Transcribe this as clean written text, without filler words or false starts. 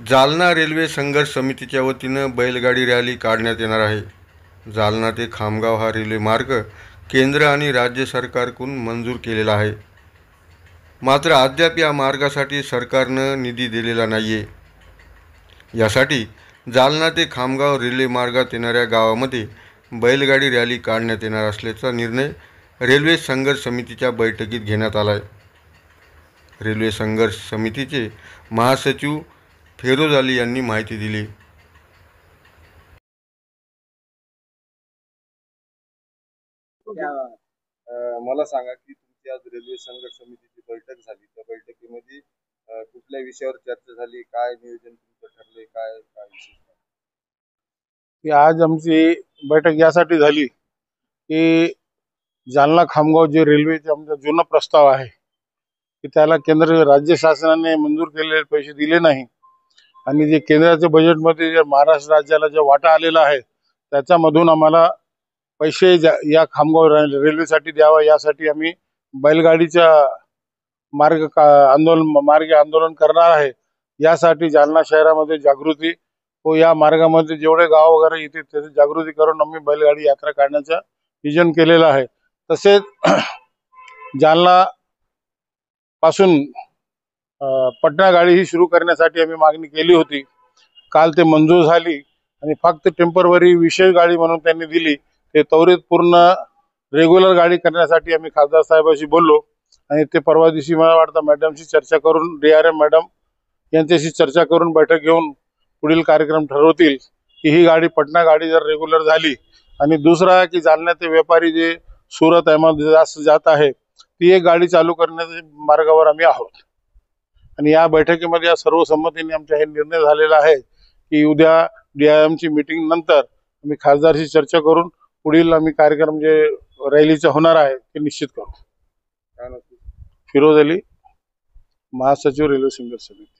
Jalna railway संघर्ष समितीच्या वतीनं बैलगाडी रॅली काढण्यात येणार आहे। जालना ते खामगाव हा रेल्वे मार्ग केंद्र आणि राज्य सरकारकडून मंजूर केलेला आहे। मात्र अद्याप या मार्गासाठी सरकारनं निधी दिलेला नाहीये। यासाठी जालना ते खामगाव रेल्वे मार्गात येणाऱ्या गावामध्ये बैलगाडी रॅली काढण्यात येणार असल्याचा निर्णय रेल्वे संघर्ष समितीच्या बैठकीत घेण्यात आला आहे। रेल्वे संघर्ष समितीचे महासचिव फिरोज अली यांनी माहिती दिली। मला सांगा की तुमची आज रेल्वे संघर्ष समितीची बैठक झाली, त्या बैठकीमध्ये कुठल्या विषयावर चर्चा झाली, काय नियोजन तुमचं ठरले, काय काय विषय? आज आमची बैठक यासाठी झाली की जालना खामगाव जे रेल्वेचा आमचा जुना प्रस्ताव आहे की त्याला केंद्र राज्य शासनाने मंजूर केलेले पैसे दिले नाही आणि जे केंद्राच्या बजेटमध्ये जे महाराष्ट्र राज्याला जो वाटा आलेला आहे त्याच्यामधून आम्हाला पैसे या खामगाव रेल्वेसाठी द्यावा, यासाठी आम्ही बैलगाडीच्या आंदोलन करणार आहे। यासाठी जालना शहरामध्ये जागृती व या मार्गामध्ये जेवढे गाव वगैरे येते त्याची जागृती करून आम्ही बैलगाडी यात्रा काढण्याचा नियोजन केलेला आहे। तसेच जालना पासून पटना गाडी ही सुरू करण्यासाठी आम्ही मागणी केली होती। काल ते मंजूर झाली आणि फक्त टेम्पररी विशेष गाडी म्हणून त्यांनी दिली। ते त्वरित पूर्ण रेग्युलर गाडी करण्यासाठी आम्ही खासदार साहेबांशी बोललो आणि ते परवा दिवशी मला वाटतं मॅडमशी चर्चा करून DRM मॅडम यांच्याशी चर्चा करून बैठक घेऊन पुढील कार्यक्रम ठरवतील की ही गाडी पटना गाडी जर रेग्युलर झाली आणि दुसरा की जालन्याचे व्यापारी जे सुरत अहमदाबाद जात आहे ती एक गाडी चालू करण्याच्या मार्गावर आम्ही आहोत। आणि या बैठकीमध्ये या सर्व संमतीने आमचा हे निर्णय झालेला आहे की उद्या DRM ची मीटिंग नंतर आम्ही खासदारशी चर्चा करून पुढील आम्ही कार्यक्रम जे रॅलीचा होणार आहे ते निश्चित करू। फिरोज अली, महासचिव रेल्वे संघर्ष समिती।